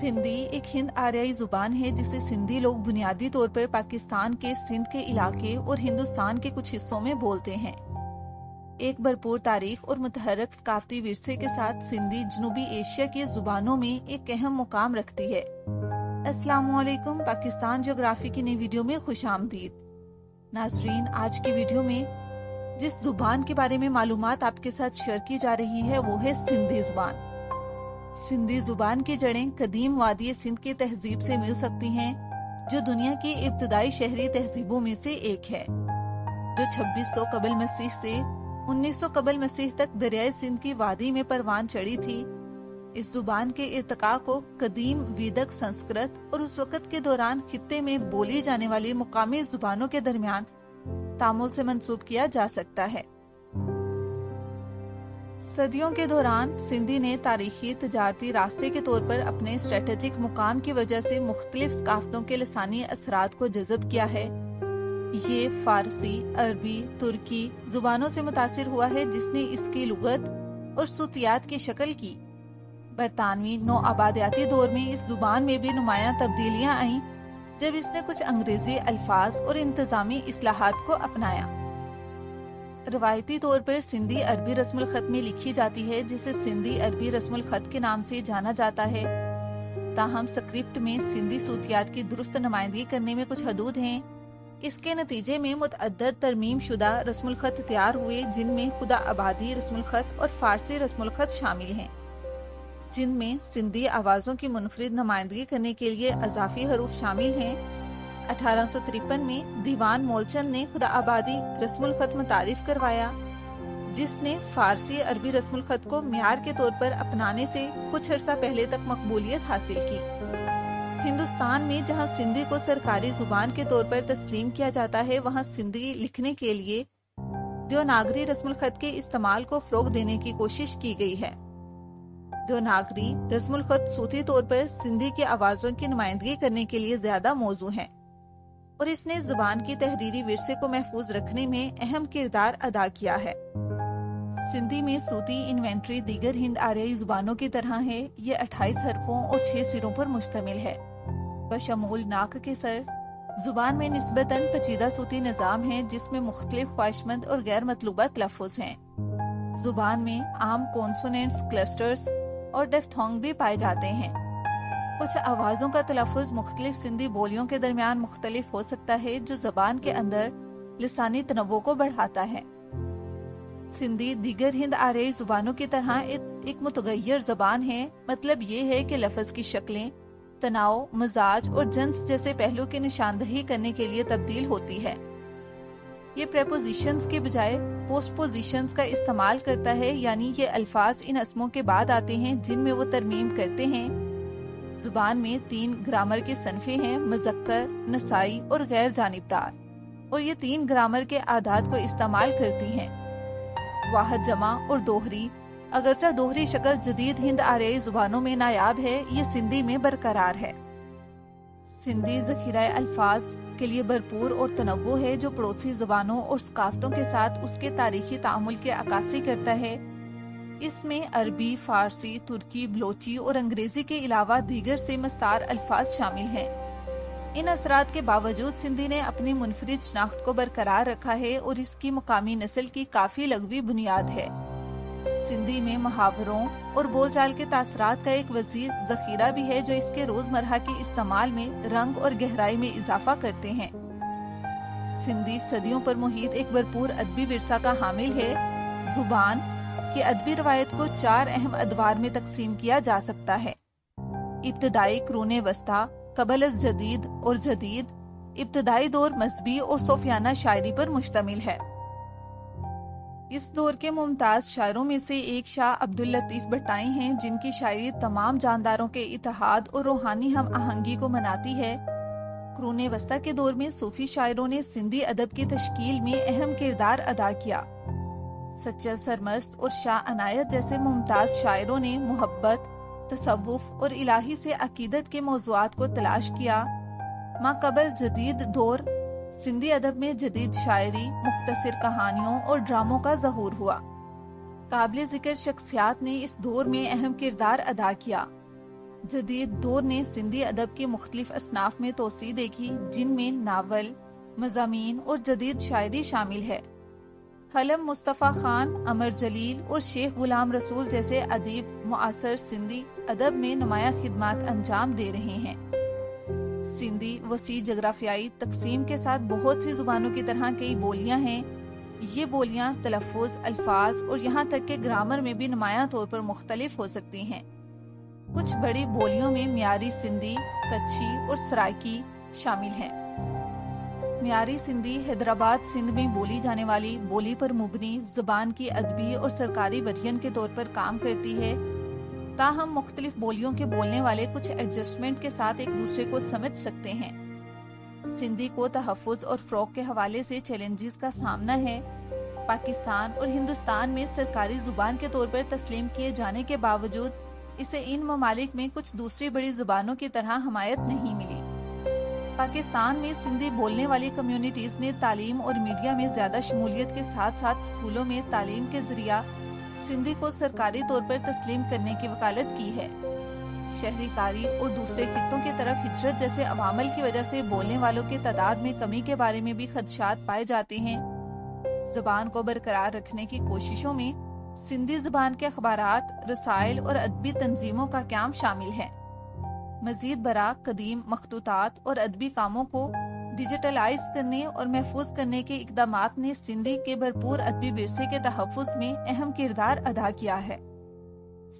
سندھی ایک ہند آریائی زبان ہے جسے سندھی لوگ بنیادی طور پر پاکستان کے سندھ کے علاقے اور ہندوستان کے کچھ حصوں میں بولتے ہیں۔ ایک بھرپور تاریخ اور متحرک ثقافتی ورثے کے ساتھ سندھی جنوبی ایشیا کی زبانوں میں ایک اہم مقام رکھتی ہے۔ السلام علیکم، پاکستان جغرافی کی نئی ویڈیو میں خوش آمدید۔ ناظرین، آج کی ویڈیو میں جس زبان کے بارے میں معلومات آپ کے ساتھ شیئر کی جا رہی ہے وہ ہے سندھی زبان۔ سندھی زبان کی جڑیں قدیم وادی سندھ کی تہذیب سے مل سکتی ہیں، جو دنیا کی ابتدائی شہری تہذیبوں میں سے ایک ہے، جو 2600 قبل مسیح سے 1900 قبل مسیح تک دریائے سندھ کی وادی میں پروان چڑھی تھی۔ اس زبان کے ارتقاء کو قدیم ویدک سنسکرت اور اس وقت کے دوران خطے میں بولی جانے والی مقامی زبانوں کے درمیان تعامل سے منسوب کیا جا سکتا ہے۔ صدیوں کے دوران سندھی نے تاریخی تجارتی راستے کے طور پر اپنے اسٹریٹجک مقام کی وجہ سے مختلف ثقافتوں کے لسانی اثرات کو جذب کیا ہے۔ یہ فارسی، عربی، ترکی زبانوں سے متاثر ہوا ہے، جس نے اس کی لغت اور صوتیات کی شکل کی۔ برطانوی نوآبادیاتی دور میں اس زبان میں بھی نمایاں تبدیلیاں آئیں جب اس نے کچھ انگریزی الفاظ اور انتظامی اصلاحات کو اپنایا۔ روایتی طور پر سندھی عربی رسم الخط میں لکھی جاتی ہے، جسے سندھی عربی رسم الخط کے نام سے جانا جاتا ہے، تاہم سکرپٹ میں سندھی صوتیات کی درست نمائندگی کرنے میں کچھ حدود ہیں۔ اس کے نتیجے میں متعدد ترمیم شدہ رسم الخط تیار ہوئے، جن میں خدا آبادی رسم الخط اور فارسی رسم الخط شامل ہیں، جن میں سندھی آوازوں کی منفرد نمائندگی کرنے کے لیے اضافی حروف شامل ہیں۔ 1853 میں دیوان مولچند نے خدا آبادی رسم الخط متعارف کروایا، جس نے فارسی عربی رسم الخط کو معیار کے طور پر اپنانے سے کچھ عرصہ پہلے تک مقبولیت حاصل کی۔ ہندوستان میں جہاں سندھی کو سرکاری زبان کے طور پر تسلیم کیا جاتا ہے، وہاں سندھی لکھنے کے لیے دیوناگری رسم الخط کے استعمال کو فروغ دینے کی کوشش کی گئی ہے۔ دیوناگری رسم الخط صوتی طور پر سندھی کی آوازوں کی نمائندگی کرنے کے لیے زیادہ موزوں ہے، اور اس نے زبان کی تحریری ورثے کو محفوظ رکھنے میں اہم کردار ادا کیا ہے۔ سندھی میں صوتی انوینٹری دیگر ہند آریائی زبانوں کی طرح ہے۔ یہ 28 حرفوں اور 6 سروں پر مشتمل ہے، بشمول ناک کے سر۔ زبان میں نسبتاً پیچیدہ صوتی نظام ہے، جس میں مختلف خواہشمند اور غیر مطلوبہ تلفظ ہیں۔ زبان میں عام کونسوننٹس کلسٹرز اور ڈفتھونگ بھی پائے جاتے ہیں۔ کچھ آوازوں کا تلفظ مختلف سندھی بولیوں کے درمیان مختلف ہو سکتا ہے، جو زبان کے اندر لسانی تنوع کو بڑھاتا ہے۔ سندھی دیگر ہند آریائی زبانوں کی طرح ایک متغیر زبان ہے، مطلب یہ ہے کہ لفظ کی شکلیں تناؤ، مزاج اور جنس جیسے پہلو کی نشاندہی کرنے کے لیے تبدیل ہوتی ہے۔ یہ پریپوزیشنز کے بجائے پوسٹ پوزیشنز کا استعمال کرتا ہے، یعنی یہ الفاظ ان اسموں کے بعد آتے ہیں جن میں وہ ترمیم کرتے ہیں۔ زبان میں 3 گرامر کی صنفیں ہیں: مذکر، نسائی اور غیر جانبدار، اور یہ 3 گرامر کے اعداد کو استعمال کرتی ہیں: واحد، جمع اور دوہری۔ اگرچہ دوہری شکل جدید ہند آریائی زبانوں میں نایاب ہے، یہ سندھی میں برقرار ہے۔ سندھی ذخیرہ الفاظ کے لیے بھرپور اور تنوع ہے، جو پڑوسی زبانوں اور ثقافتوں کے ساتھ اس کے تاریخی تعامل کی عکاسی کرتا ہے۔ اس میں عربی، فارسی، ترکی، بلوچی اور انگریزی کے علاوہ دیگر سے مستعار الفاظ شامل ہیں۔ ان اثرات کے باوجود سندھی نے اپنی منفرد شناخت کو برقرار رکھا ہے، اور اس کی مقامی نسل کی کافی لغوی بنیاد ہے۔ سندھی میں محاوروں اور بول چال کے تاثرات کا ایک وسیع ذخیرہ بھی ہے، جو اس کے روزمرہ کے استعمال میں رنگ اور گہرائی میں اضافہ کرتے ہیں۔ سندھی صدیوں پر محیط ایک بھرپور ادبی ورثہ کا حامل ہے۔ زبان کی ادبی روایت کو 4 اہم ادوار میں تقسیم کیا جا سکتا ہے: ابتدائی قرون وسطیٰ، قبل از جدید اور جدید۔ ابتدائی دور مذہبی اور صوفیانہ شاعری پر مشتمل ہے۔ اس دور کے ممتاز شاعروں میں سے ایک شاہ عبداللطیف بھٹائی ہیں، جن کی شاعری تمام جانداروں کے اتحاد اور روحانی ہم آہنگی کو مناتی ہے۔ قرون وسطیٰ کے دور میں صوفی شاعروں نے سندھی ادب کی تشکیل میں اہم کردار ادا کیا۔ سچل سرمست اور شاہ عنایت جیسے ممتاز شاعروں نے محبت، تصوف اور الہی سے عقیدت کے موضوعات کو تلاش کیا۔ ما قبل جدید دور سندھی ادب میں جدید شاعری، مختصر کہانیوں اور ڈراموں کا ظہور ہوا۔ قابل ذکر شخصیات نے اس دور میں اہم کردار ادا کیا۔ جدید دور نے سندھی ادب کی مختلف اصناف میں توسیع دیکھی، جن میں ناول، مضامین اور جدید شاعری شامل ہے۔ حلم مصطفیٰ خان، امر جلیل اور شیخ غلام رسول جیسے ادیب معاصر سندھی ادب میں نمایاں خدمات انجام دے رہے ہیں۔ سندھی وسیع جغرافیائی تقسیم کے ساتھ بہت سی زبانوں کی طرح کئی بولیاں ہیں۔ یہ بولیاں تلفظ، الفاظ اور یہاں تک کہ گرامر میں بھی نمایاں طور پر مختلف ہو سکتی ہیں۔ کچھ بڑی بولیوں میں معیاری سندھی، کچھی اور سرائکی شامل ہیں۔ معیاری سندھی حیدرآباد سندھ میں بولی جانے والی بولی پر مبنی زبان کی ادبی اور سرکاری ورژن کے طور پر کام کرتی ہے، تاہم مختلف بولیوں کے بولنے والے کچھ ایڈجسٹمنٹ کے ساتھ ایک دوسرے کو سمجھ سکتے ہیں۔ سندھی کو تحفظ اور فروغ کے حوالے سے چیلنجز کا سامنا ہے۔ پاکستان اور ہندوستان میں سرکاری زبان کے طور پر تسلیم کیے جانے کے باوجود اسے ان ممالک میں کچھ دوسری بڑی زبانوں کی طرح حمایت نہیں ملی۔ پاکستان میں سندھی بولنے والی کمیونٹیز نے تعلیم اور میڈیا میں زیادہ شمولیت کے ساتھ ساتھ اسکولوں میں تعلیم کے ذریعہ سندھی کو سرکاری طور پر تسلیم کرنے کی وکالت کی ہے۔ شہری کاری اور دوسرے خطوں کی طرف ہجرت جیسے عوامل کی وجہ سے بولنے والوں کی تعداد میں کمی کے بارے میں بھی خدشات پائے جاتے ہیں۔ زبان کو برقرار رکھنے کی کوششوں میں سندھی زبان کے اخبارات، رسائل اور ادبی تنظیموں کا قیام شامل ہے۔ مزید برآں قدیم مخطوطات اور ادبی کاموں کو ڈیجیٹلائز کرنے اور محفوظ کرنے کے اقدامات نے سندھی کے بھرپور ادبی ورثے کے تحفظ میں اہم کردار ادا کیا ہے۔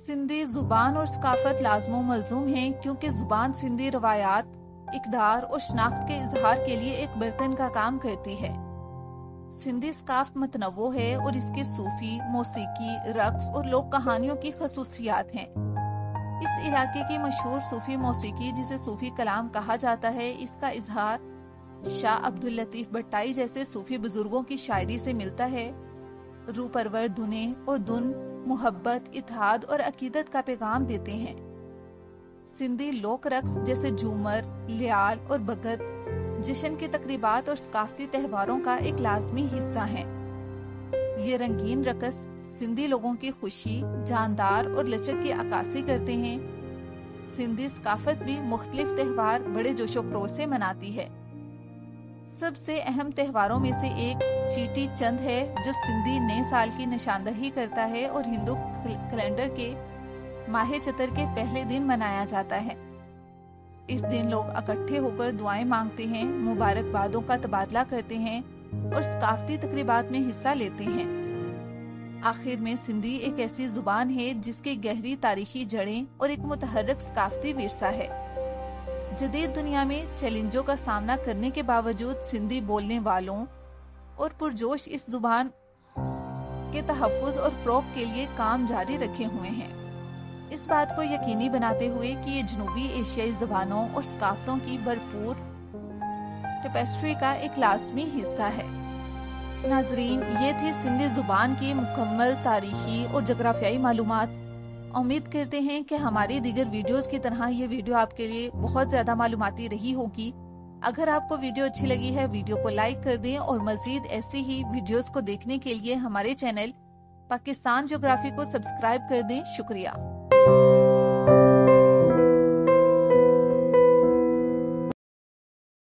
سندھی زبان اور ثقافت لازم و ملزوم ہیں، کیونکہ زبان سندھی روایات، اقدار اور شناخت کے اظہار کے لیے ایک برتن کا کام کرتی ہے۔ سندھی ثقافت متنوع ہے اور اس کی صوفی، موسیقی، رقص اور لوک کہانیوں کی خصوصیات ہیں۔ اس علاقے کی مشہور صوفی موسیقی، جسے صوفی کلام کہا جاتا ہے، اس کا اظہار شاہ عبداللطیف بھٹائی جیسے صوفی بزرگوں کی شاعری سے ملتا ہے۔ روح پرور دھنیں اور دھن محبت، اتحاد اور عقیدت کا پیغام دیتے ہیں۔ سندھی لوک رقص جیسے جھومر، لیال اور بگت جشن کی تقریبات اور ثقافتی تہواروں کا ایک لازمی حصہ ہیں۔ یہ رنگین رقص سندھی لوگوں کی خوشی، جاندار اور لچک کی عکاسی کرتے ہیں۔ سندھی ثقافت بھی مختلف تہوار بڑے جوش و خروش سے مناتی ہے۔ سب سے اہم تہواروں میں سے ایک چیٹی چند ہے، جو سندھی نئے سال کی نشاندہی کرتا ہے اور ہندو کیلنڈر کے ماہ چتر کے پہلے دن منایا جاتا ہے۔ اس دن لوگ اکٹھے ہو کر دعائیں مانگتے ہیں، مبارکبادوں کا تبادلہ کرتے ہیں اور ثقافتی تقریبات میں حصہ لیتے ہیں۔ آخر میں سندھی ایک ایسی زبان ہے جس کی گہری تاریخی جڑیں اور ایک متحرک ثقافتی ورثہ ہے۔ جدید دنیا میں چیلنجوں کا سامنا کرنے کے باوجود سندھی بولنے والوں اور پرجوش اس زبان کے تحفظ اور فروغ کے لیے کام جاری رکھے ہوئے ہیں، اس بات کو یقینی بناتے ہوئے کہ یہ جنوبی ایشیائی زبانوں اور ثقافتوں کی بھرپور ٹیپسٹری کا ایک لازمی حصہ ہے۔ ناظرین، یہ تھی سندھی زبان کی مکمل تاریخی اور جغرافیائی معلومات۔ امید کرتے ہیں کہ ہماری دیگر ویڈیوز کی طرح یہ ویڈیو آپ کے لیے بہت زیادہ معلوماتی رہی ہوگی۔ اگر آپ کو ویڈیو اچھی لگی ہے، ویڈیو کو لائک کر دیں اور مزید ایسی ہی ویڈیوز کو دیکھنے کے لیے ہمارے چینل پاکستان جغرافی کو سبسکرائب کر دیں۔ شکریہ۔